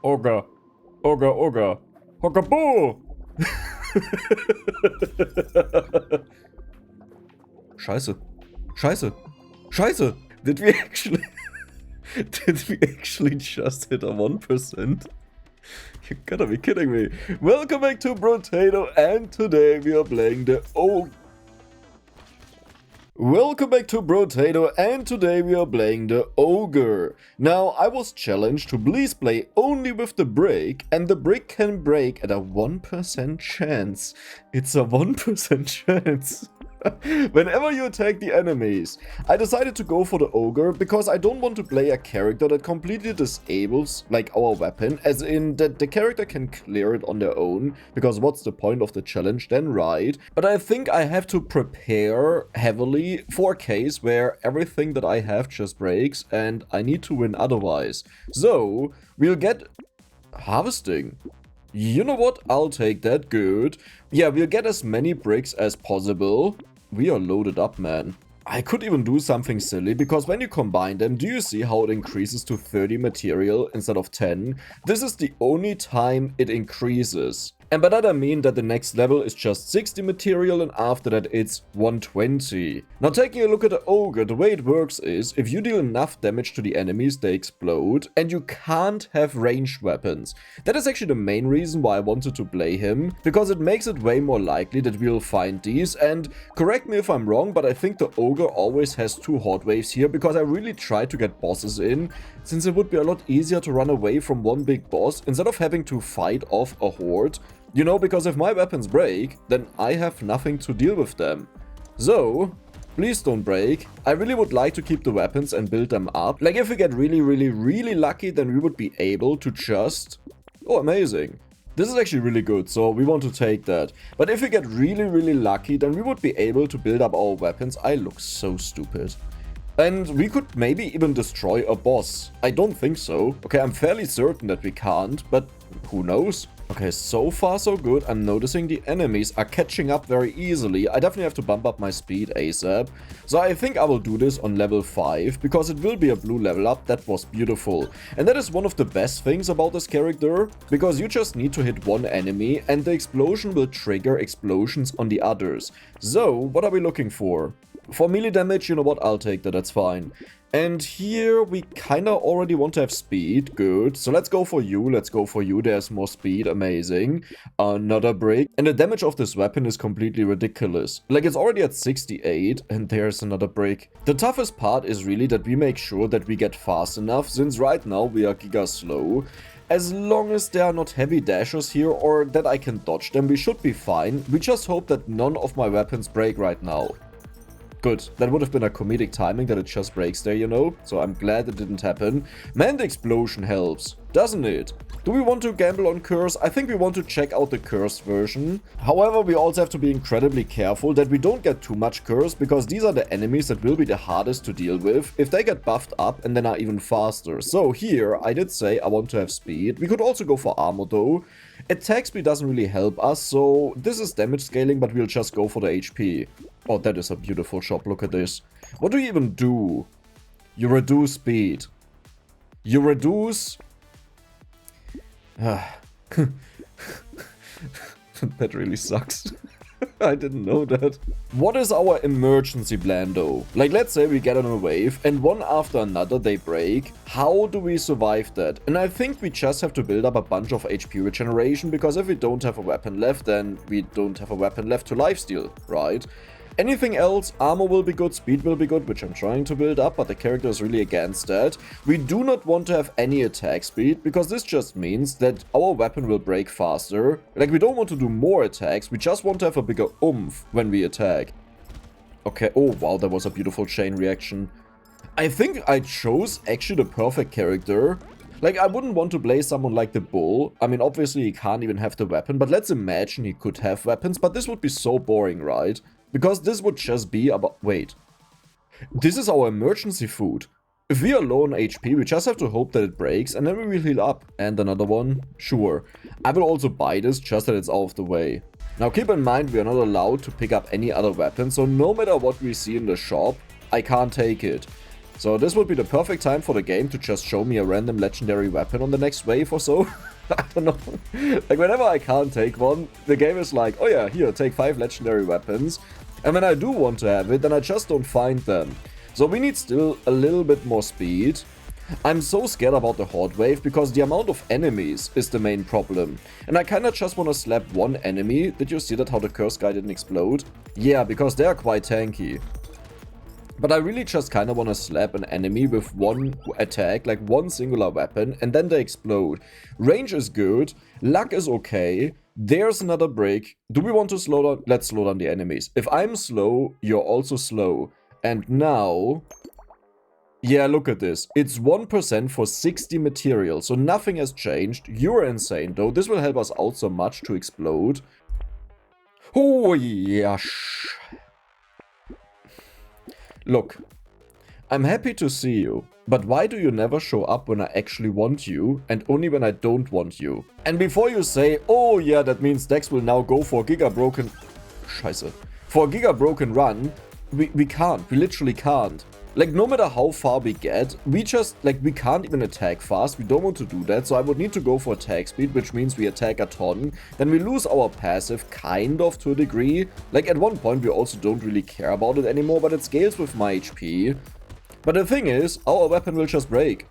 Ogre. Ogre, Ogre. Hockaboo! Scheiße. Scheiße. Scheiße! Did we actually... Did we actually just hit a 1%? You gotta be kidding me. Welcome back to Brotato, and today we are playing the Welcome back to Brotato, and today we are playing the Ogre. Now, I was challenged to please play only with the brick, and the brick can break at a 1% chance. It's a 1% chance. Whenever you attack the enemies. I decided to go for the Ogre because I don't want to play a character that completely disables like our weapon, as in that the character can clear it on their own, because what's the point of the challenge then, right? But I think I have to prepare heavily for a case where everything that I have just breaks and I need to win otherwise. So we'll get harvesting. You know what? I'll take that. Good. Yeah, we'll get as many bricks as possible. We are loaded up, man. I could even do something silly, because when you combine them, do you see how it increases to 30 material instead of 10? This is the only time it increases. And by that I mean that the next level is just 60 material, and after that it's 120. Now, taking a look at the Ogre, the way it works is, if you deal enough damage to the enemies, they explode, and you can't have ranged weapons. That is actually the main reason why I wanted to play him, because it makes it way more likely that we'll find these. And correct me if I'm wrong, but I think the Ogre always has 2 horde waves here, because I really tried to get bosses in, since it would be a lot easier to run away from one big boss instead of having to fight off a horde. You know, because if my weapons break, then I have nothing to deal with them. So, please don't break. I really would like to keep the weapons and build them up. Like, if we get really lucky, then we would be able to just... Oh, amazing. This is actually really good, so we want to take that. But if we get really lucky, then we would be able to build up our weapons. I look so stupid. And we could maybe even destroy a boss. I don't think so. Okay, I'm fairly certain that we can't, but who knows? Okay, so far so good. I'm noticing the enemies are catching up very easily. I definitely have to bump up my speed ASAP. So I think I will do this on level 5, because it will be a blue level up. That was beautiful. And that is one of the best things about this character, because you just need to hit one enemy and the explosion will trigger explosions on the others. So, what are we looking for? For melee damage, you know what, I'll take that, that's fine. And here we kinda already want to have speed, good. So let's go for you, there's more speed, amazing. Another brick. And the damage of this weapon is completely ridiculous. Like, it's already at 68, and there's another brick. The toughest part is really that we make sure that we get fast enough, since right now we are giga slow. As long as there are not heavy dashers here, or that I can dodge them, we should be fine. We just hope that none of my weapons break right now. Good. That would have been a comedic timing that it just breaks there, you know? So I'm glad it didn't happen. Man, the explosion helps, doesn't it? Do we want to gamble on curse? I think we want to check out the cursed version. However, we also have to be incredibly careful that we don't get too much curse, because these are the enemies that will be the hardest to deal with if they get buffed up and then are even faster. So here, I did say I want to have speed. We could also go for armor though. Attack speed doesn't really help us, so this is damage scaling, but we'll just go for the HP. Oh, that is a beautiful shop, look at this. What do you even do? You reduce speed. You reduce... That really sucks. I didn't know that. What is our emergency plan though? Like, let's say we get on a wave and one after another they break. How do we survive that? And I think we just have to build up a bunch of HP regeneration, because if we don't have a weapon left, then we don't have a weapon left to lifesteal, right? Anything else, armor will be good, speed will be good, which I'm trying to build up, but the character is really against that. We do not want to have any attack speed, because this just means that our weapon will break faster. Like, we don't want to do more attacks, we just want to have a bigger oomph when we attack. Okay, oh wow, that was a beautiful chain reaction. I think I chose actually the perfect character. Like, I wouldn't want to play someone like the Bull. I mean, obviously he can't even have the weapon, but let's imagine he could have weapons, but this would be so boring, right? Because this would just be about... Wait. This is our emergency food. If we are low on HP, we just have to hope that it breaks, and then we will heal up. And another one? Sure. I will also buy this, just that it's out of the way. Now keep in mind, we are not allowed to pick up any other weapon, so no matter what we see in the shop, I can't take it. So this would be the perfect time for the game to just show me a random legendary weapon on the next wave or so. I don't know. Like, whenever I can't take one, the game is like, oh yeah, here, take 5 legendary weapons. And when I do want to have it, then I just don't find them. So we need still a little bit more speed. I'm so scared about the Horde Wave because the amount of enemies is the main problem. And I kinda just wanna slap one enemy. Did you see that how the curse guy didn't explode? Yeah, because they are quite tanky. But I really just kinda wanna slap an enemy with one attack, like one singular weapon, and then they explode. Range is good, luck is okay, there's another break. Do we want to slow down? Let's slow down the enemies. If I'm slow, you're also slow. And now... yeah, look at this. It's 1% for 60 material, so nothing has changed. You're insane, though. This will help us out so much to explode. Oh, yeah. Look, I'm happy to see you, but why do you never show up when I actually want you, and only when I don't want you? And before you say, oh yeah, that means Dex will now go for a Giga Broken... Scheiße. For a Giga Broken run, we can't. We literally can't. Like, no matter how far we get, we just, like, we can't even attack fast. We don't want to do that, so I would need to go for attack speed, which means we attack a ton. Then we lose our passive, kind of, to a degree. Like, at one point, we also don't really care about it anymore, but it scales with my HP. But the thing is, our weapon will just break.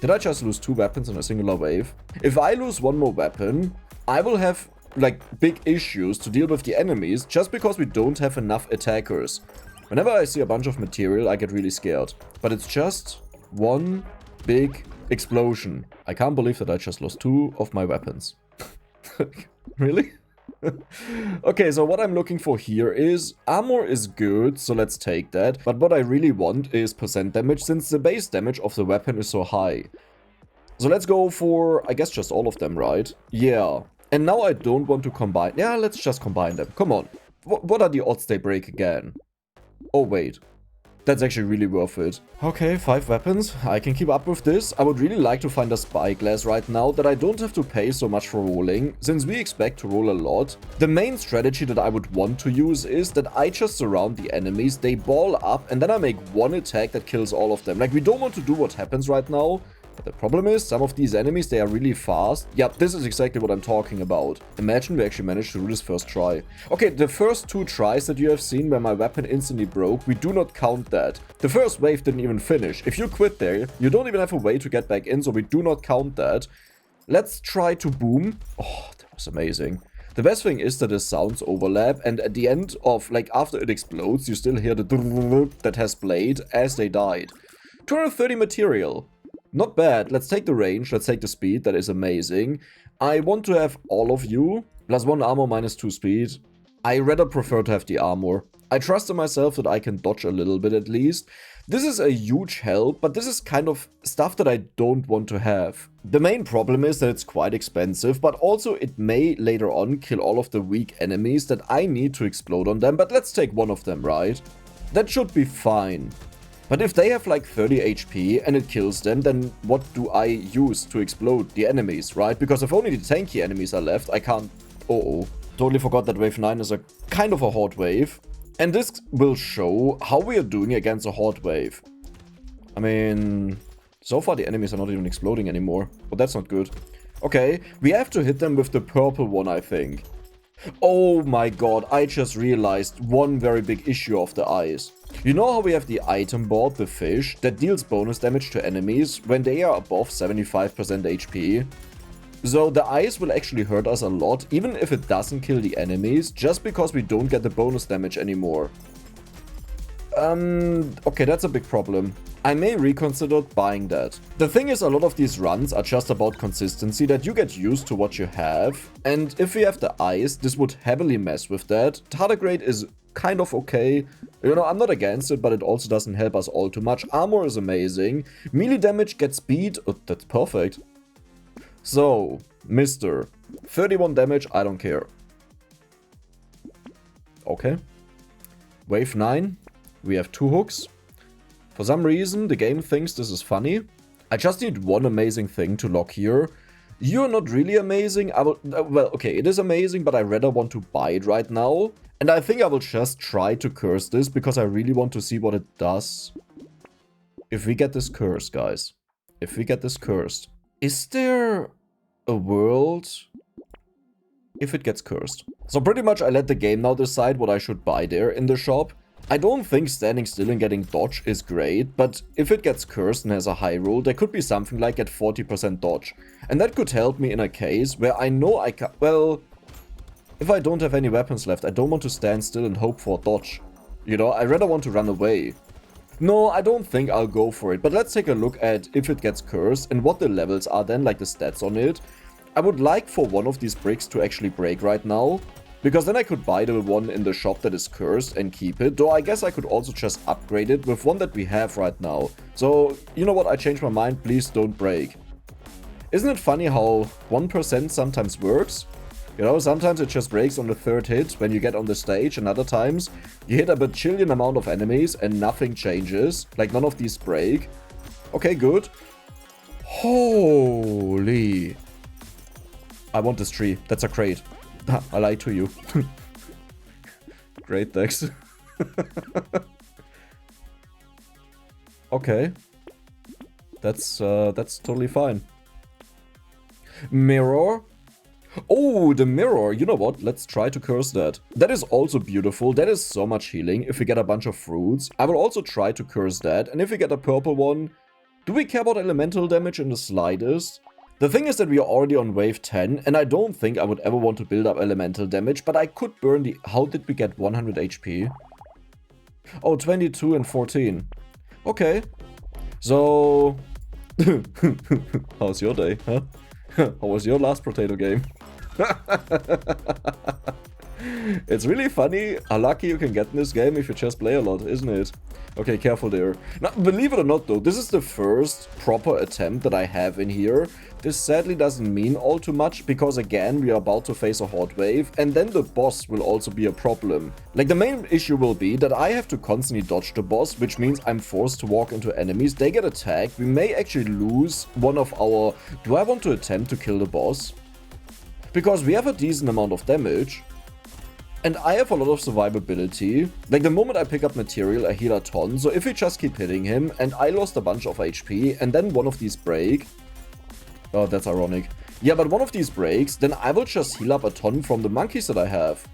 Did I just lose 2 weapons in a singular wave? If I lose one more weapon, I will have, like, big issues to deal with the enemies, just because we don't have enough attackers. Whenever I see a bunch of material, I get really scared. But it's just one big explosion. I can't believe that I just lost 2 of my weapons. Really? Okay, so what I'm looking for here is... armor is good, so let's take that. But what I really want is percent damage, since the base damage of the weapon is so high. So let's go for, I guess, just all of them, right? Yeah. And now I don't want to combine... yeah, let's just combine them. Come on. What are the odds they break again? Oh, wait. That's actually really worth it. Okay, 5 weapons. I can keep up with this. I would really like to find a spyglass right now that I don't have to pay so much for rolling, since we expect to roll a lot. The main strategy that I would want to use is that I just surround the enemies, they ball up, and then I make one attack that kills all of them. Like, we don't want to do what happens right now. But the problem is, some of these enemies, they are really fast. Yep, this is exactly what I'm talking about. Imagine we actually managed to do this first try. Okay, the first 2 tries that you have seen where my weapon instantly broke, we do not count that. The first wave didn't even finish. If you quit there, you don't even have a way to get back in, so we do not count that. Let's try to boom. Oh, that was amazing. The best thing is that the sounds overlap, and at the end of, like, after it explodes, you still hear the that has played as they died. 230 material. Not bad. Let's take the range, let's take the speed, that is amazing. I want to have all of you, plus 1 armor, minus 2 speed. I rather prefer to have the armor. I trust in myself that I can dodge a little bit at least. This is a huge help, but this is kind of stuff that I don't want to have. The main problem is that it's quite expensive, but also it may later on kill all of the weak enemies that I need to explode on them, but let's take one of them, right? That should be fine. But if they have like 30 HP and it kills them, then what do I use to explode the enemies, right? Because if only the tanky enemies are left, I can't... oh. Totally forgot that wave 9 is a kind of a horde wave. And this will show how we are doing against a horde wave. I mean, so far the enemies are not even exploding anymore, but that's not good. Okay, we have to hit them with the purple one, I think. Oh my god, I just realized one very big issue of the eyes. You know how we have the item board, the fish, that deals bonus damage to enemies when they are above 75% HP? So the ice will actually hurt us a lot, even if it doesn't kill the enemies, just because we don't get the bonus damage anymore. Okay, that's a big problem. I may reconsider buying that. The thing is, a lot of these runs are just about consistency, that you get used to what you have, and if we have the ice, this would heavily mess with that. Tardigrade is kind of okay. You know, I'm not against it, but it also doesn't help us all too much. Armor is amazing. Melee damage gets speed. Oh, that's perfect. So, Mr. 31 damage, I don't care. Okay. Wave 9. We have 2 hooks. For some reason, the game thinks this is funny. I just need one amazing thing to lock here. You're not really amazing. I will, well, okay, it is amazing, but I rather want to buy it right now. And I think I will just try to curse this, because I really want to see what it does. if we get this cursed, guys, if we get this cursed, is there a world if it gets cursed? So pretty much I let the game now decide what I should buy there in the shop. I don't think standing still and getting dodge is great, but if it gets cursed and has a high roll, there could be something like at 40% dodge. And that could help me in a case where I know I can, well, if I don't have any weapons left, I don't want to stand still and hope for dodge. You know, I rather want to run away. No, I don't think I'll go for it, but let's take a look at if it gets cursed and what the levels are then, like the stats on it. I would like for one of these bricks to actually break right now, because then I could buy the one in the shop that is cursed and keep it, though I guess I could also just upgrade it with one that we have right now. So, you know what, I changed my mind, please don't break. Isn't it funny how 1% sometimes works? You know, sometimes it just breaks on the third hit when you get on the stage, and other times you hit a bajillion amount of enemies and nothing changes. Like, none of these break. Okay, good. Holy. I want this tree. That's a crate. I lied to you. Great, Dex. Okay. That's totally fine. Mirror. Oh, the mirror. You know what? Let's try to curse that. That is also beautiful. That is so much healing if we get a bunch of fruits. I will also try to curse that. And if we get a purple one, do we care about elemental damage in the slightest? The thing is that we are already on wave 10, and I don't think I would ever want to build up elemental damage, but I could burn the... How did we get 100 HP? Oh, 22 and 14. Okay. So... How's your day, huh? How was your last Brotato game? It's really funny how lucky you can get in this game if you just play a lot, isn't it? Okay, careful there. Now, believe it or not though, this is the first proper attempt that I have in here. This sadly doesn't mean all too much, because again, we are about to face a horde wave, and then the boss will also be a problem. Like, the main issue will be that I have to constantly dodge the boss, which means I'm forced to walk into enemies, they get attacked, we may actually lose one of our... Do I want to attempt to kill the boss? Because we have a decent amount of damage. And I have a lot of survivability. Like, the moment I pick up material, I heal a ton. So if we just keep hitting him, and I lost a bunch of HP, and then one of these break... Oh, that's ironic. Yeah, but one of these breaks, then I will just heal up a ton from the monkeys that I have.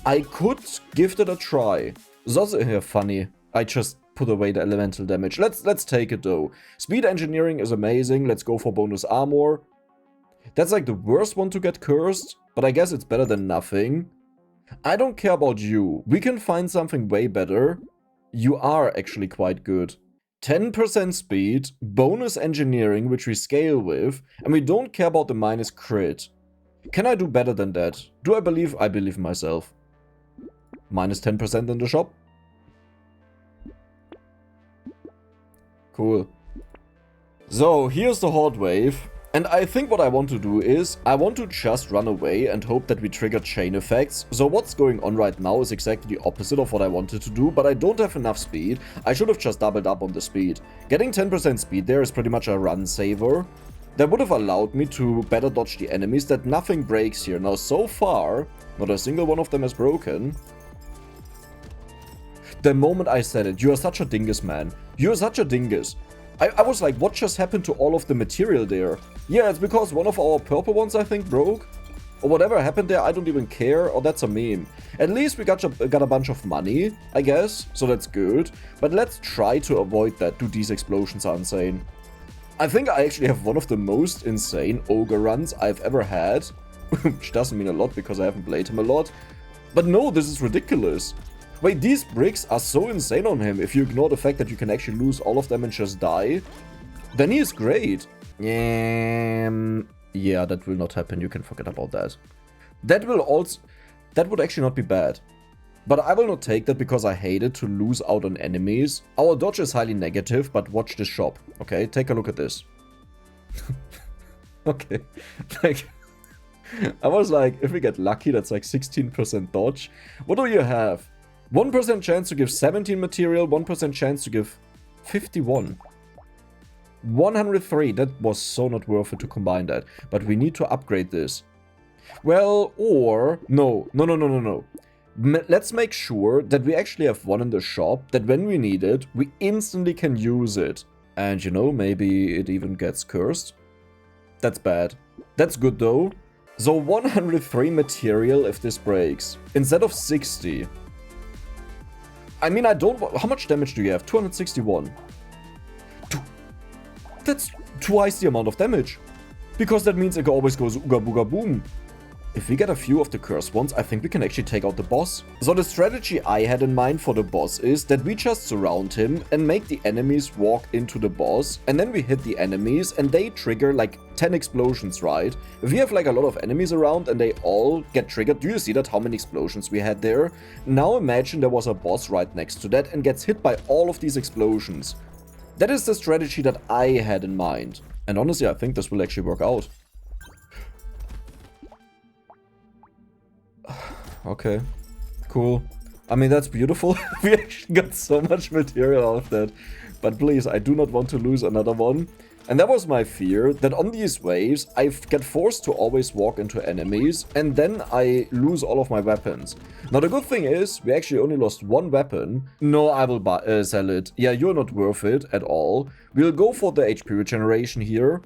I could give that a try. It's also funny. I just put away the elemental damage. Let's take it, though. Speed engineering is amazing. Let's go for bonus armor. That's like the worst one to get cursed, but I guess it's better than nothing. I don't care about you. We can find something way better. You are actually quite good. 10% speed, bonus engineering, which we scale with, and we don't care about the minus crit. Can I do better than that? Do I believe? I believe in myself. Minus 10% in the shop. Cool. So, here's the horde wave. And I think what I want to do is, I want to just run away and hope that we trigger chain effects. So what's going on right now is exactly the opposite of what I wanted to do, but I don't have enough speed. I should have just doubled up on the speed. Getting 10% speed there is pretty much a run saver. That would have allowed me to better dodge the enemies, that nothing breaks here. Now so far, not a single one of them has broken. The moment I said it, you are such a dingus, man. You are such a dingus. I was like, what just happened to all of the material there? Yeah, it's because one of our purple ones, I think, broke. Or whatever happened there, I don't even care. Or that's a meme. At least we got a bunch of money, I guess. So that's good. But let's try to avoid that. Dude, these explosions are insane. I think I actually have one of the most insane Ogre runs I've ever had. Which doesn't mean a lot because I haven't played him a lot. But no, this is ridiculous. Wait, these bricks are so insane on him. If you ignore the fact that you can actually lose all of them and just die, then he is great. Yeah, that will not happen. You can forget about that. That would actually not be bad. But I will not take that because I hate it to lose out on enemies. Our dodge is highly negative, but watch this shop. Okay, take a look at this. Okay, like... I was like, if we get lucky, that's like 16% dodge. What do you have? 1% chance to give 17 material, 1% chance to give 51. 103, that was so not worth it to combine that. But we need to upgrade this. Well, or... No. Let's make sure that we actually have one in the shop, that when we need it, we instantly can use it. And you know, maybe it even gets cursed. That's bad. That's good though. So 103 material if this breaks, instead of 60. I mean, I don't... How much damage do you have? 261. That's twice the amount of damage. Because that means it always goes ooga booga boom. If we get a few of the cursed ones, I think we can actually take out the boss. So the strategy I had in mind for the boss is that we just surround him and make the enemies walk into the boss, and then we hit the enemies and they trigger like 10 explosions, right? If we have like a lot of enemies around and they all get triggered, do you see that how many explosions we had there? Now imagine there was a boss right next to that and gets hit by all of these explosions. That is the strategy that I had in mind. And honestly, I think this will actually work out. Okay, cool. I mean, that's beautiful. We actually got so much material out of that. But please, I do not want to lose another one. And that was my fear, that on these waves, I get forced to always walk into enemies, and then I lose all of my weapons. Now, the good thing is, we actually only lost one weapon. No, I will sell it. Yeah, you're not worth it at all. We'll go for the HP regeneration here.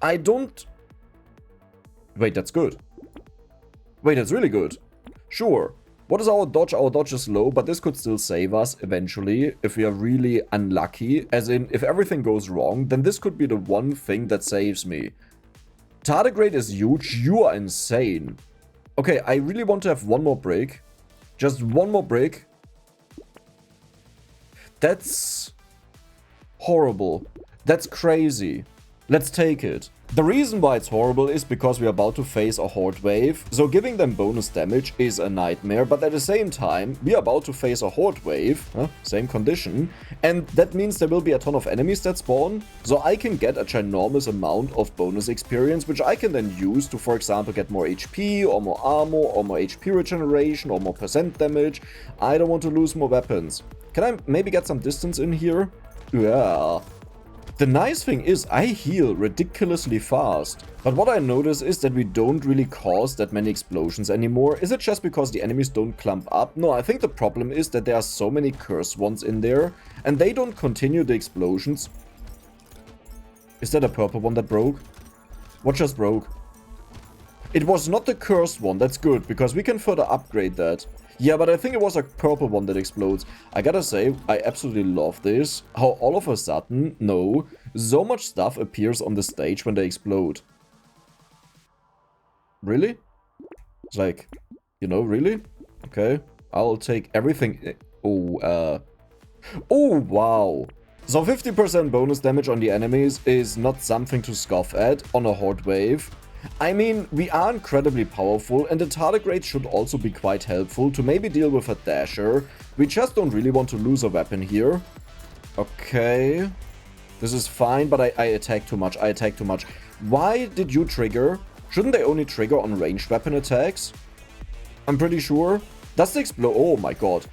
I don't... Wait, that's good. Wait, that's really good. Sure. What is our dodge? Our dodge is low, but this could still save us eventually if we are really unlucky. As in, if everything goes wrong, then this could be the one thing that saves me. Tardigrade is huge. You are insane. Okay, I really want to have one more break. Just one more break. That's horrible. That's crazy. Let's take it. The reason why it's horrible is because we are about to face a horde wave, so giving them bonus damage is a nightmare, but at the same time, we are about to face a horde wave, same condition, and that means there will be a ton of enemies that spawn, so I can get a ginormous amount of bonus experience, which I can then use to, for example, get more HP, or more armor, or more HP regeneration, or more percent damage. I don't want to lose more weapons. Can I maybe get some distance in here? Yeah. The nice thing is I heal ridiculously fast, but what I notice is that we don't really cause that many explosions anymore. Is it just because the enemies don't clump up? No, I think the problem is that there are so many cursed ones in there, and they don't continue the explosions. Is that a purple one that broke? What just broke? It was not the cursed one, that's good, because we can further upgrade that. Yeah, but I think it was a purple one that explodes. I gotta say, I absolutely love this. How all of a sudden, so much stuff appears on the stage when they explode. Really? It's like, you know, really? Okay, I'll take everything. Oh, wow. So 50% bonus damage on the enemies is not something to scoff at on a horde wave. I mean, we are incredibly powerful, and the tardigrade should also be quite helpful to maybe deal with a dasher. We just don't really want to lose a weapon here. Okay. This is fine, but I attack too much. I attack too much. Why did you trigger? Shouldn't they only trigger on ranged weapon attacks? I'm pretty sure. Does the explode? Oh my god.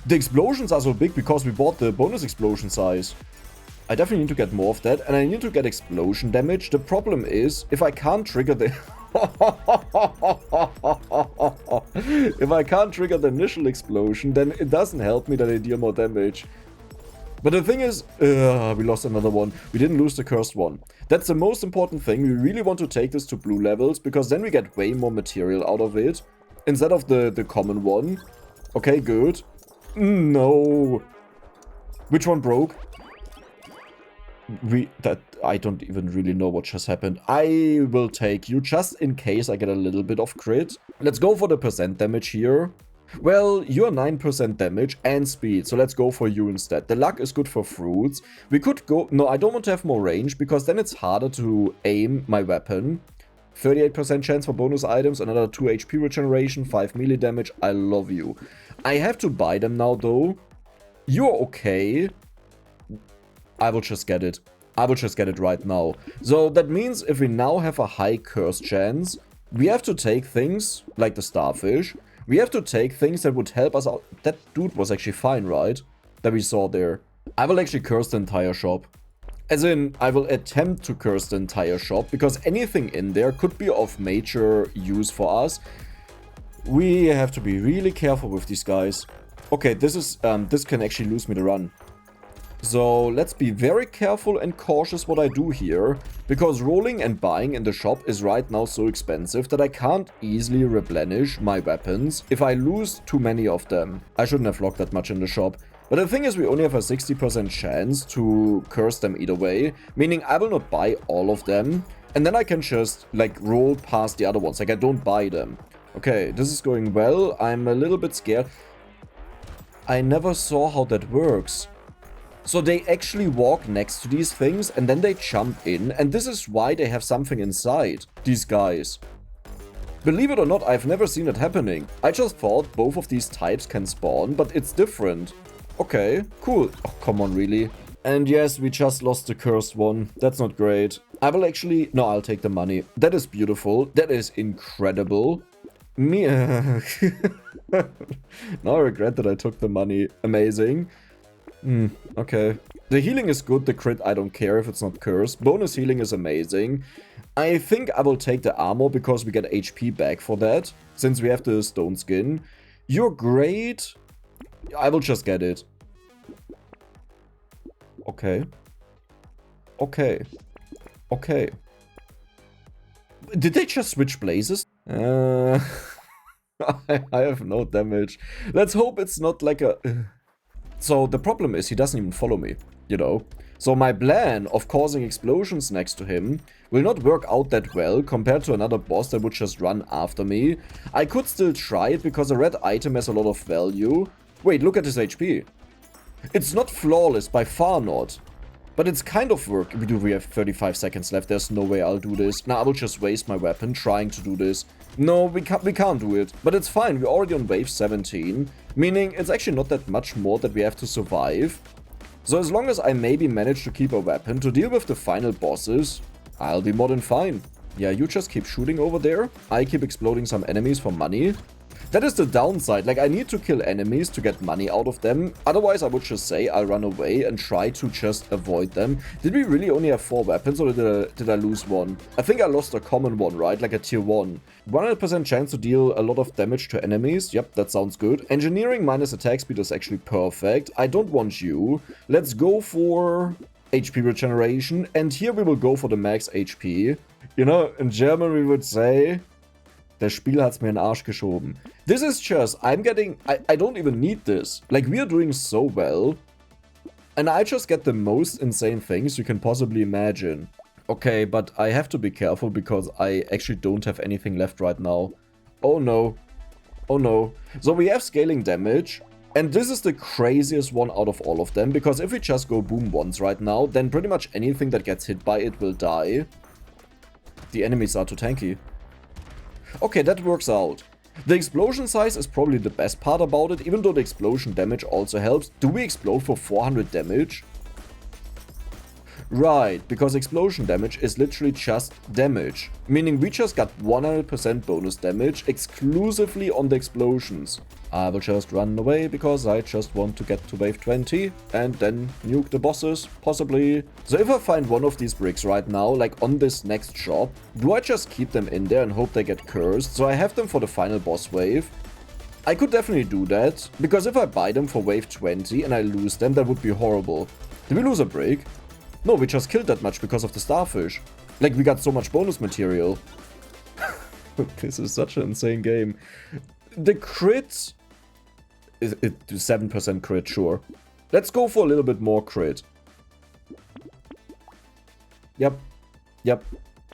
The explosions are so big because we bought the bonus explosion size. I definitely need to get more of that, and I need to get explosion damage. The problem is, if I can't trigger the... if I can't trigger the initial explosion, then it doesn't help me that I deal more damage. But the thing is, we lost another one. We didn't lose the cursed one. That's the most important thing. We really want to take this to blue levels, because then we get way more material out of it, instead of the common one. Okay, good. No. Which one broke? I don't even really know what just happened. I will take you just in case I get a little bit of crit. Let's go for the percent damage here. Well, you're 9% damage and speed, so let's go for you instead. The luck is good for fruits. We could go... No, I don't want to have more range, because then it's harder to aim my weapon. 38% chance for bonus items, another 2 HP regeneration, 5 melee damage. I love you. I have to buy them now, though. You're okay. I will just get it. I will just get it right now. So that means if we now have a high curse chance, we have to take things like the starfish. We have to take things that would help us out. That dude was actually fine, right? That we saw there. I will actually curse the entire shop. As in, I will attempt to curse the entire shop, because anything in there could be of major use for us. We have to be really careful with these guys. Okay, this can actually lose me the run. So let's be very careful and cautious what I do here, because rolling and buying in the shop is right now so expensive that I can't easily replenish my weapons if I lose too many of them. I shouldn't have locked that much in the shop. But the thing is, we only have a 60% chance to curse them either way, meaning I will not buy all of them, and then I can just like roll past the other ones, like I don't buy them. Okay, this is going well. I'm a little bit scared. I never saw how that works. So they actually walk next to these things and then they jump in, and this is why they have something inside, these guys. Believe it or not, I've never seen it happening. I just thought both of these types can spawn, but it's different. Okay, cool. Oh, come on, really? And yes, we just lost the cursed one. That's not great. I will actually... No, I'll take the money. That is beautiful. That is incredible. Me... Now I regret that I took the money. Amazing. Okay. The healing is good, the crit I don't care if it's not cursed. Bonus healing is amazing. I think I will take the armor because we get HP back for that, since we have the stone skin. You're great. I will just get it. Okay. Okay. Okay. Did they just switch places? I have no damage. Let's hope it's not like a... So the problem is he doesn't even follow me, you know. So my plan of causing explosions next to him will not work out that well compared to another boss that would just run after me. I could still try it because a red item has a lot of value. Wait, look at his HP. It's not flawless, by far not. But it's kind of work. We have 35 seconds left. There's no way I'll do this. Now I will just waste my weapon trying to do this. No, we can't do it. But it's fine. We're already on wave 17. Meaning it's actually not that much more that we have to survive. So as long as I maybe manage to keep a weapon to deal with the final bosses, I'll be more than fine. Yeah, you just keep shooting over there. I keep exploding some enemies for money. That is the downside, like I need to kill enemies to get money out of them, otherwise I would just say I'll run away and try to just avoid them. Did we really only have 4 weapons or did I lose one? I think I lost a common one, right? Like a tier 1. 100% chance to deal a lot of damage to enemies, yep, that sounds good. Engineering minus attack speed is actually perfect. I don't want you. Let's go for HP regeneration, and here we will go for the max HP. You know, in German we would say... Das Spiel hat's mir in den Arsch geschoben. This is just, I don't even need this. Like, we are doing so well. And I just get the most insane things you can possibly imagine. Okay, but I have to be careful because I actually don't have anything left right now. Oh no. Oh no. So we have scaling damage. And this is the craziest one out of all of them. Because if we just go boom once right now, then pretty much anything that gets hit by it will die. The enemies are too tanky. Okay, that works out. The explosion size is probably the best part about it, even though the explosion damage also helps. Do we explode for 400 damage? Right, because explosion damage is literally just damage. Meaning we just got 100% bonus damage exclusively on the explosions. I will just run away because I just want to get to wave 20 and then nuke the bosses, possibly. So if I find one of these bricks right now, like on this next shop, do I just keep them in there and hope they get cursed? So I have them for the final boss wave. I could definitely do that, because if I buy them for wave 20 and I lose them, that would be horrible. Did we lose a brick? No, we just killed that much because of the starfish. Like, we got so much bonus material. This is such an insane game. The crit... It 7% crit, sure. Let's go for a little bit more crit. Yep. Yep.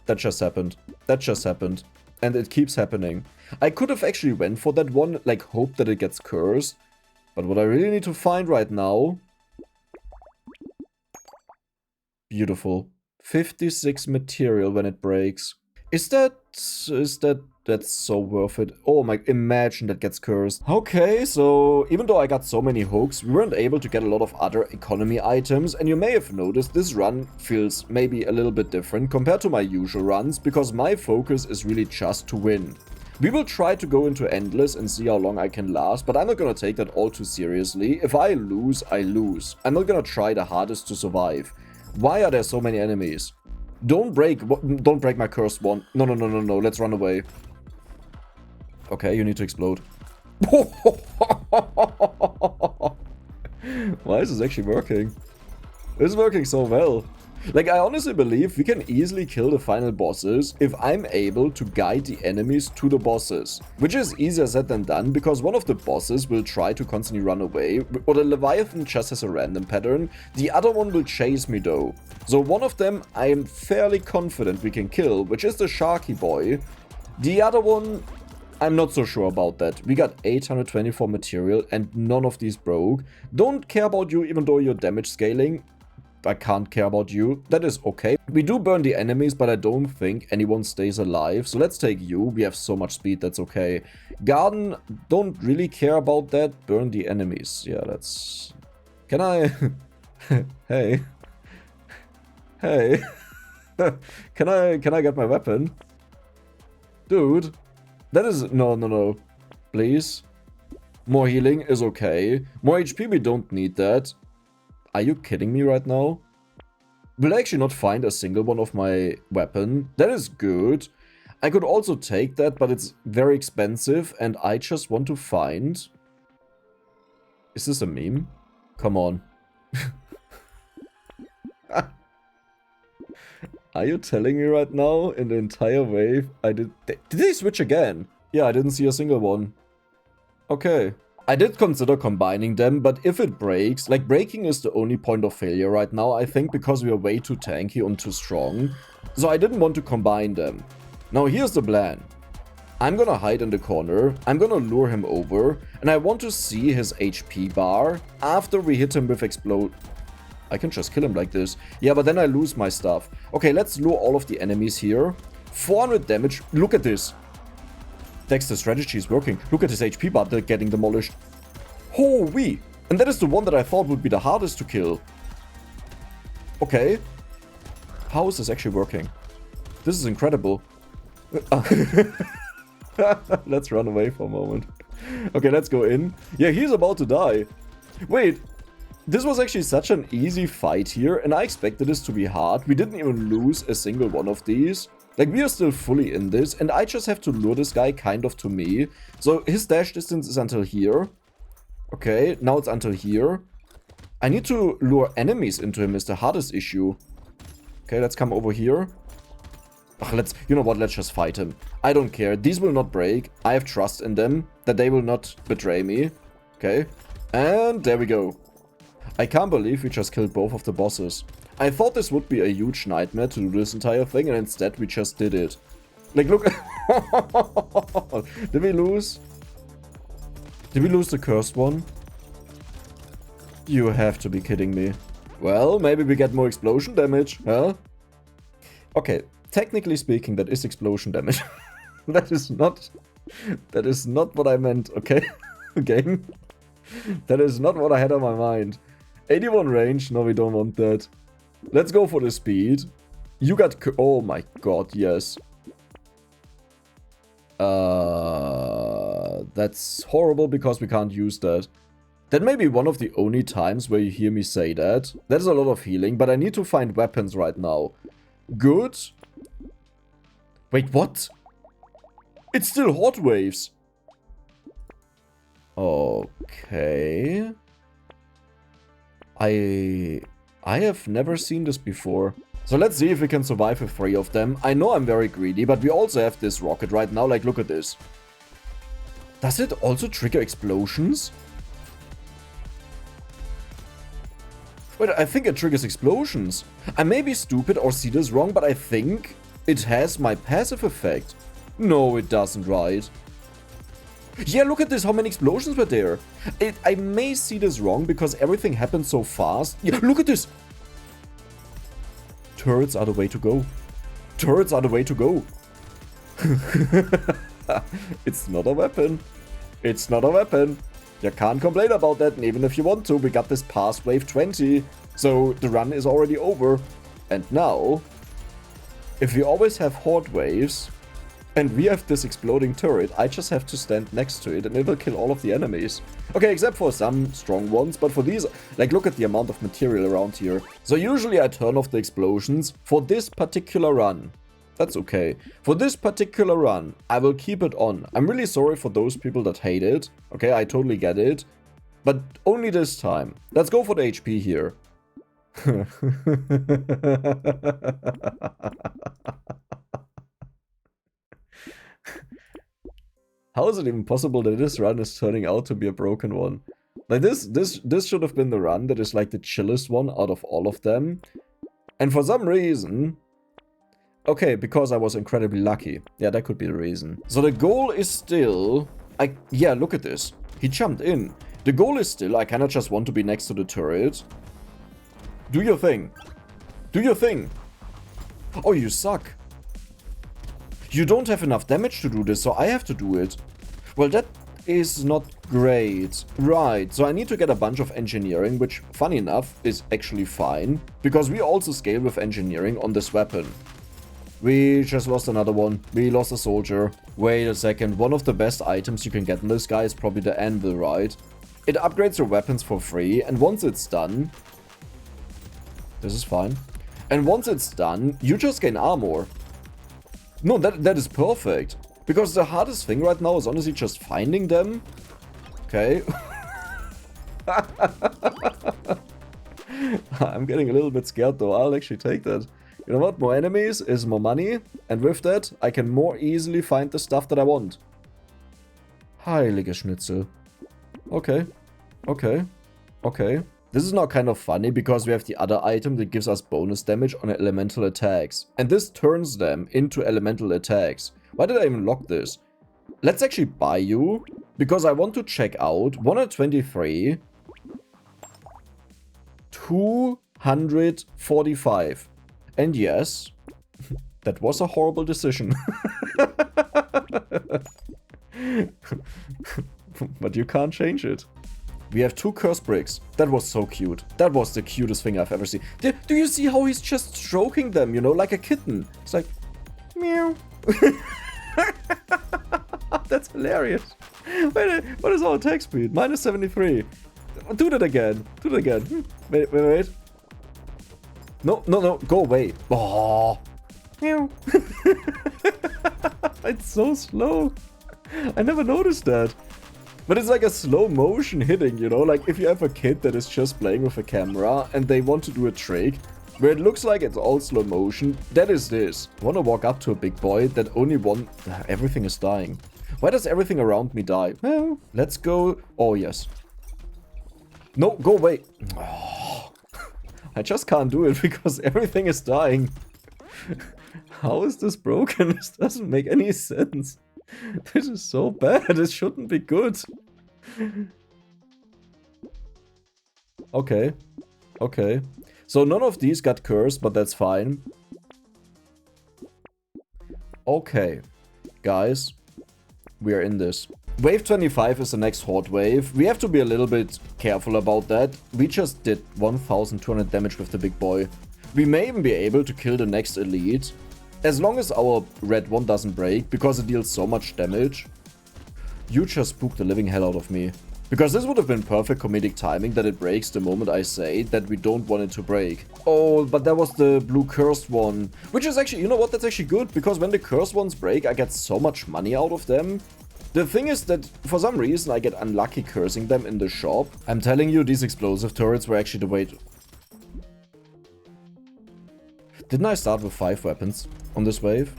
That just happened. That just happened. And it keeps happening. I could have actually went for that one, like, hope that it gets cursed. But what I really need to find right now... Beautiful. 56 material when it breaks. That's so worth it. Oh my, imagine that gets cursed. Okay, so even though I got so many hooks, we weren't able to get a lot of other economy items, and you may have noticed this run feels maybe a little bit different compared to my usual runs, because my focus is really just to win. We will try to go into Endless and see how long I can last, but I'm not gonna take that all too seriously. If I lose, I lose. I'm not gonna try the hardest to survive. Why are there so many enemies? Don't break my cursed one. No, let's run away. Okay, you need to explode. Why is this actually working? This is working so well. Like, I honestly believe we can easily kill the final bosses if I'm able to guide the enemies to the bosses. Which is easier said than done, because one of the bosses will try to constantly run away, or the Leviathan just has a random pattern. The other one will chase me though. So one of them I am fairly confident we can kill, which is the Sharky boy. The other one, I'm not so sure about that. We got 824 material and none of these broke. Don't care about you even though you're damage scaling. I can't care about you. That is okay. We do burn the enemies, but I don't think anyone stays alive. So let's take you. We have so much speed, that's okay. Garden, don't really care about that. Burn the enemies. Yeah, that's... Can I... Hey. Hey. Can I get my weapon? Dude. That is... No. Please. More healing is okay. More HP, we don't need that. Are you kidding me right now? Will I actually not find a single one of my weapon? That is good. I could also take that, but it's very expensive, and I just want to find... Is this a meme? Come on. Are you telling me right now, in the entire wave, Did they switch again? Yeah, I didn't see a single one. Okay. I did consider combining them, but if it breaks, like breaking is the only point of failure right now, I think, because we are way too tanky and too strong. So I didn't want to combine them. Now here's the plan. I'm gonna hide in the corner, I'm gonna lure him over, and I want to see his HP bar after we hit him with explode. I can just kill him like this. Yeah, but then I lose my stuff. Okay, let's lure all of the enemies here. 400 damage, look at this. Dexter's strategy is working. Look at his HP bar getting demolished. Holy! And that is the one that I thought would be the hardest to kill. Okay. How is this actually working? This is incredible. Let's run away for a moment. Okay, let's go in. Yeah, he's about to die. Wait. This was actually such an easy fight here, and I expected this to be hard. We didn't even lose a single one of these. Like, we are still fully in this, and I just have to lure this guy kind of to me. So, his dash distance is until here. Okay, now it's until here. I need to lure enemies into him is the hardest issue. Okay, let's come over here. Ugh, you know what, let's just fight him. I don't care, these will not break. I have trust in them, that they will not betray me. Okay, and there we go. I can't believe we just killed both of the bosses. I thought this would be a huge nightmare to do this entire thing, and instead we just did it. Like, look. Did we lose? Did we lose the cursed one? You have to be kidding me. Well, maybe we get more explosion damage, huh? Okay, technically speaking, that is explosion damage. That is not what I meant, okay? Game. That is not what I had on my mind. 81 range, no, we don't want that. Let's go for the speed. You got... Oh my god, yes. That's horrible because we can't use that. That may be one of the only times where you hear me say that. That is a lot of healing, but I need to find weapons right now. Good. Wait, what? It's still hot waves. Okay. I have never seen this before. So let's see if we can survive with 3 of them. I know I'm very greedy, but we also have this rocket right now. Like, look at this. Does it also trigger explosions? Wait, I think it triggers explosions. I may be stupid or see this wrong, but I think it has my passive effect. No, it doesn't, right? Yeah, look at this, how many explosions were there. I may see this wrong because everything happened so fast. Yeah, look at this. Turrets are the way to go. Turrets are the way to go. It's not a weapon. It's not a weapon. You can't complain about that, and even if you want to, we got this past wave 20. So the run is already over. And now, if we always have horde waves, and we have this exploding turret, I just have to stand next to it and it will kill all of the enemies. Okay, except for some strong ones, but for these, like, look at the amount of material around here. So usually I turn off the explosions for this particular run. That's okay. For this particular run, I will keep it on. I'm really sorry for those people that hate it. Okay, I totally get it. But only this time. Let's go for the HP here. How is it even possible that this run is turning out to be a broken one? Like this should have been the run that is like the chillest one out of all of them. And for some reason... Okay, because I was incredibly lucky. Yeah, that could be the reason. So the goal is still... Yeah, look at this. He jumped in. The goal is still, I cannot just want to be next to the turret. Do your thing. Do your thing. Oh, you suck. You don't have enough damage to do this, so I have to do it. Well, that is not great. Right, so I need to get a bunch of engineering, which, funny enough, is actually fine. Because we also scale with engineering on this weapon. We just lost another one. We lost a soldier. Wait a second. One of the best items you can get in this guy is probably the anvil, right? It upgrades your weapons for free, and once it's done... This is fine. And once it's done, you just gain armor. No, that is perfect. Because the hardest thing right now is honestly just finding them. Okay. I'm getting a little bit scared though. I'll actually take that. You know what? More enemies is more money. And with that, I can more easily find the stuff that I want. Heilige Schnitzel. Okay. Okay. Okay. This is now kind of funny because we have the other item that gives us bonus damage on elemental attacks. And this turns them into elemental attacks. Why did I even lock this? Let's actually buy you. Because I want to check out 123. 245. And yes, that was a horrible decision. But you can't change it. We have 2 curse bricks. That was so cute. That was the cutest thing I've ever seen. Do you see how he's just stroking them, you know, like a kitten? It's like, meow. That's hilarious. Wait, what is our attack speed? Minus 73. Do that again. Do that again. Wait. No, go away. Oh. Meow. It's so slow. I never noticed that. But it's like a slow motion hitting, you know? Like if you have a kid that is just playing with a camera and they want to do a trick where it looks like it's all slow motion, that is this. I want to walk up to a big boy that only one... Everything is dying. Why does everything around me die? Well, let's go... Oh, yes. No, go away. Oh. I just can't do it because everything is dying. How is this broken? This doesn't make any sense. This is so bad. It shouldn't be good. Okay. Okay. So none of these got cursed, but that's fine. Okay. Guys. We are in this. Wave 25 is the next horde wave. We have to be a little bit careful about that. We just did 1200 damage with the big boy. We may even be able to kill the next elite. As long as our red one doesn't break, because it deals so much damage. You just spooked the living hell out of me. Because this would have been perfect comedic timing that it breaks the moment I say that we don't want it to break. Oh, but that was the blue cursed one. Which is actually, you know what, that's actually good. Because when the cursed ones break, I get so much money out of them. The thing is that for some reason I get unlucky cursing them in the shop. I'm telling you, these explosive turrets were actually the way to... Didn't I start with 5 weapons on this wave?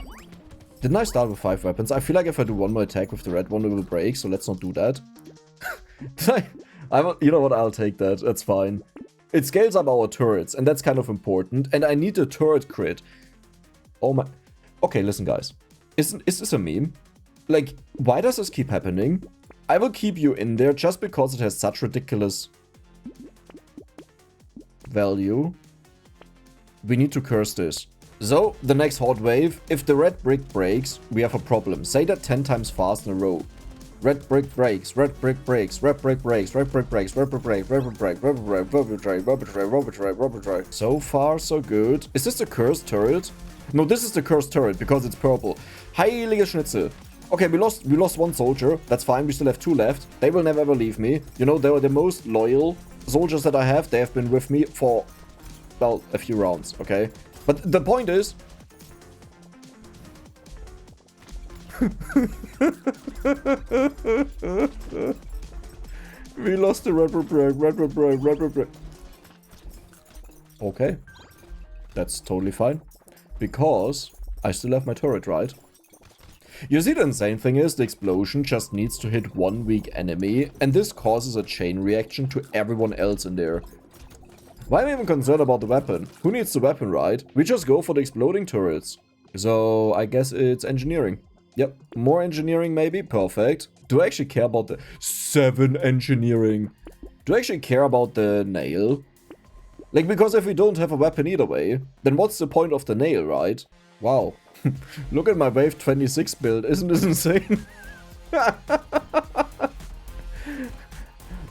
Didn't I start with 5 weapons? I feel like if I do one more attack with the red one, it will break, so let's not do that. You know what, I'll take that. That's fine. It scales up our turrets, and that's kind of important. And I need a turret crit. Oh my... Okay, listen, guys. Is this a meme? Like, why does this keep happening? I will keep you in there just because it has such ridiculous value. We need to curse this. So, the next horde wave, if the red brick breaks, we have a problem. Say that 10 times fast in a row. Red brick breaks, red brick breaks, red brick breaks, red brick breaks, red brick breaks, red brick breaks, red brick breaks, red brick breaks, red brick breaks, red brick breaks, red brick breaks. So far, so good. Is this the cursed turret? No, this is the cursed turret because it's purple. Heilige Schnitzel. Okay, we lost one soldier. That's fine. We still have 2 left. They will never ever leave me. You know, they were the most loyal soldiers that I have. They have been with me for, well, a few rounds, okay? But the point is, We lost the red brick. Okay. That's totally fine. Because I still have my turret, right? You see, the insane thing is the explosion just needs to hit one weak enemy, and this causes a chain reaction to everyone else in there. Why am I even concerned about the weapon? Who needs the weapon, right? We just go for the exploding turrets. So I guess it's engineering. Yep, more engineering maybe, perfect. Do I actually care about the 7 engineering? Do I actually care about the nail? Like, because if we don't have a weapon either way, then what's the point of the nail, right? Wow. Look at my wave 26 build, isn't this insane?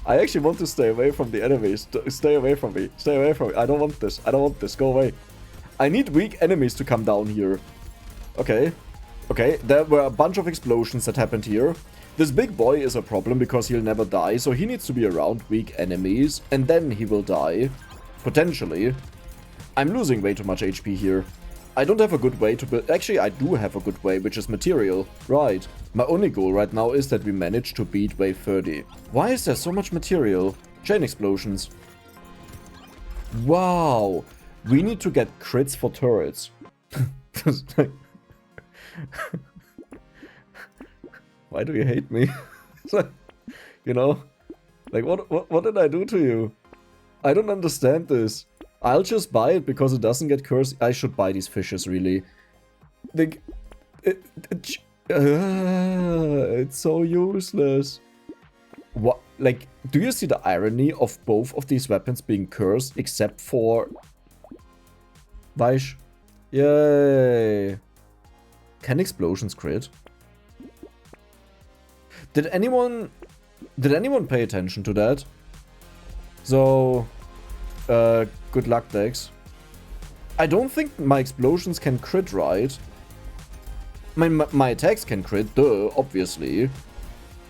I actually want to stay away from the enemies. Stay away from me. Stay away from me. I don't want this. I don't want this. Go away. I need weak enemies to come down here. Okay. Okay, there were a bunch of explosions that happened here. This big boy is a problem because he'll never die, so he needs to be around weak enemies, and then he will die. Potentially. I'm losing way too much HP here. I don't have a good way to build. Actually, I do have a good way, which is material. Right. My only goal right now is that we manage to beat wave 30. Why is there so much material? Chain explosions. Wow. We need to get crits for turrets. Why do you hate me? You know? Like, what did I do to you? I don't understand this. I'll just buy it because it doesn't get cursed. I should buy these fishes, really. Like, it's so useless. What? Like, do you see the irony of both of these weapons being cursed, except for Weish? Yay! Can explosions crit? Did anyone pay attention to that? So, good luck, Dex. I don't think my explosions can crit, right? My attacks can crit, duh, obviously.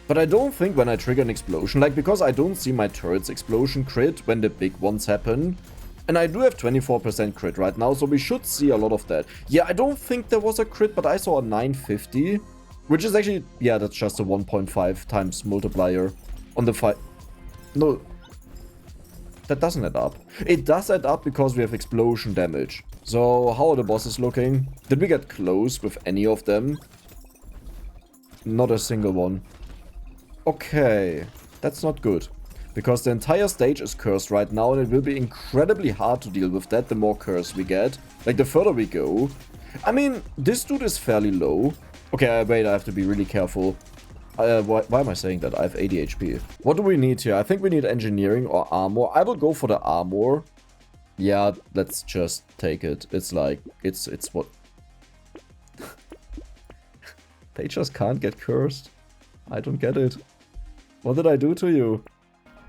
But I don't think when I trigger an explosion, like, because I don't see my turret's explosion crit when the big ones happen. And I do have 24% crit right now, so we should see a lot of that. Yeah, I don't think there was a crit, but I saw a 950. Which is actually, yeah, that's just a 1.5 times multiplier on the fight. No, that doesn't add up. It does add up because we have explosion damage. So, how are the bosses looking? Did we get close with any of them? Not a single one. Okay, that's not good. Because the entire stage is cursed right now, and it will be incredibly hard to deal with that the more curse we get. Like, the further we go. I mean, this dude is fairly low. Okay, wait, I have to be really careful. Why am I saying that? I have 80 HP. What do we need here? I think we need engineering or armor. I will go for the armor. Yeah, let's just take it. It's like, it's what... They just can't get cursed. I don't get it. What did I do to you?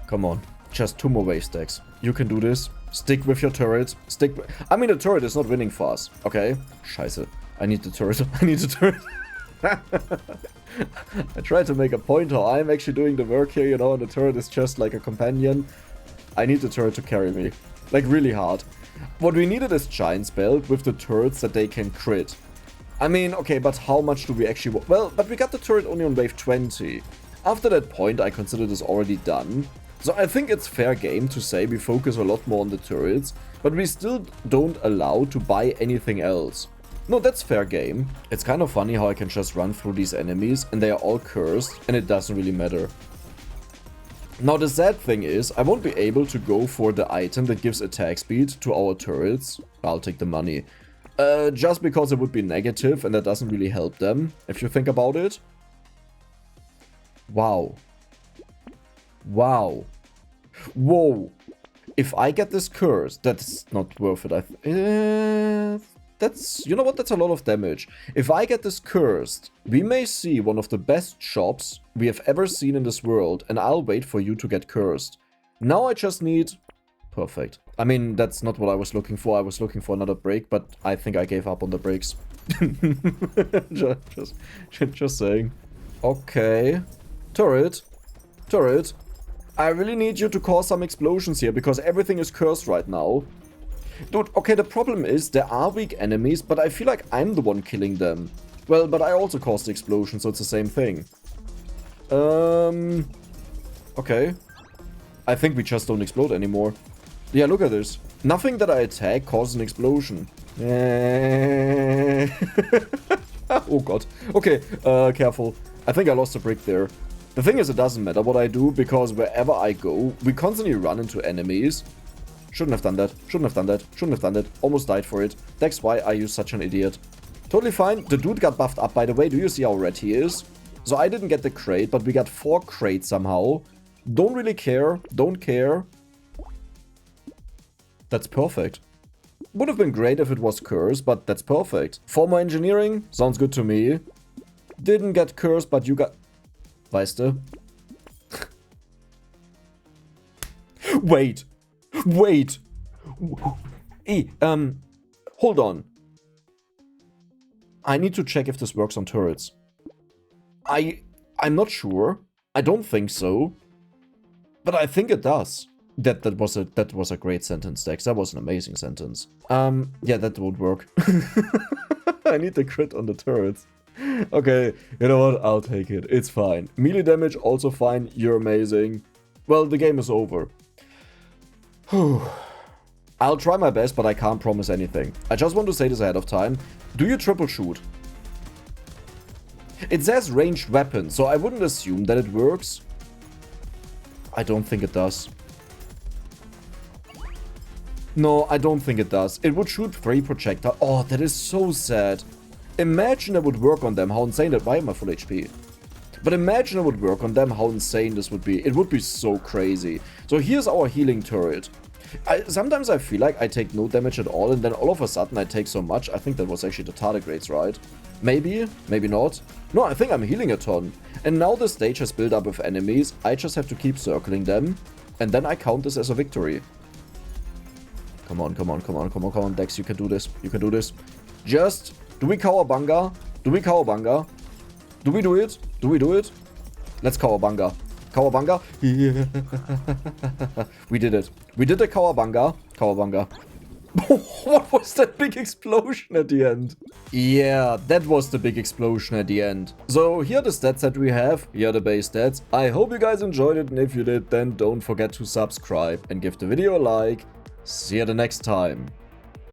Come on, just 2 more wave stacks. You can do this. Stick with your turret. I mean, the turret is not winning fast. Okay? Scheiße. I need the turret. I need the turret. I tried to make a point how I'm actually doing the work here, you know, and the turret is just like a companion. I need the turret to carry me. Like, really hard. What we needed is Giant's Belt with the turrets that they can crit. I mean, okay, but how much do we actually... Well, but we got the turret only on wave 20. After that point, I consider this already done. So I think it's fair game to say we focus a lot more on the turrets, but we still don't allow to buy anything else. No, that's fair game. It's kind of funny how I can just run through these enemies and they are all cursed and it doesn't really matter. Now the sad thing is, I won't be able to go for the item that gives attack speed to our turrets. I'll take the money. Just because it would be negative and that doesn't really help them, if you think about it. Wow. Wow. Whoa. If I get this curse, that's not worth it. That's, you know what, that's a lot of damage. If I get this cursed, we may see one of the best shops we have ever seen in this world, and I'll wait for you to get cursed. Now I just need... Perfect. I mean, that's not what I was looking for. I was looking for another break, but I think I gave up on the breaks. just saying. Okay. Turret. Turret. I really need you to cause some explosions here, because everything is cursed right now. Dude, okay, the problem is there are weak enemies, but I feel like I'm the one killing them. Well, but I also caused the explosion, so it's the same thing. Okay. I think we just don't explode anymore. Yeah, look at this. Nothing that I attack causes an explosion. Oh god. Okay, careful. I think I lost a brick there. The thing is, it doesn't matter what I do, because wherever I go, we constantly run into enemies. Shouldn't have done that. Shouldn't have done that. Shouldn't have done that. Almost died for it. That's why I use such an idiot. Totally fine. The dude got buffed up, by the way. Do you see how red he is? So I didn't get the crate, but we got 4 crates somehow. Don't really care. Don't care. That's perfect. Would have been great if it was cursed, but that's perfect. Former engineering? Sounds good to me. Didn't get cursed, but you got... Weißt du? Wait. Wait. Hey, hold on. I need to check if this works on turrets. I'm not sure. I don't think so. But I think it does. That was a great sentence, Dex. That was an amazing sentence. Yeah, that would work. I need the crit on the turrets. Okay, you know what? I'll take it. It's fine. Melee damage, also fine. You're amazing. Well, the game is over. I'll try my best, but I can't promise anything. I just want to say this ahead of time. Do you triple shoot? It says ranged weapon, so I wouldn't assume that it works. I don't think it does. No, I don't think it does. It would shoot 3 projectiles. Oh, that is so sad. Imagine it would work on them. How insane that... Why am I full HP? But imagine it would work on them. How insane this would be. It would be so crazy. So here's our healing turret. Sometimes I feel like I take no damage at all, and then all of a sudden I take so much. I think that was actually the tardigrades, right? Maybe, maybe not. No, I think I'm healing a ton. And now the stage has built up with enemies. I just have to keep circling them, and then I count this as a victory. Come on, come on, come on, come on, come on, Dex, you can do this. You can do this. Just, do we cowabunga? Do we cowabunga? Do we do it? Do we do it? Let's cowabunga. Cowabunga? Yeah. We did it. We did a cowabunga. Cowabunga. What was that big explosion at the end? Yeah, that was the big explosion at the end. So here are the stats that we have. Here are the base stats. I hope you guys enjoyed it, and if you did, then don't forget to subscribe and give the video a like. See you the next time.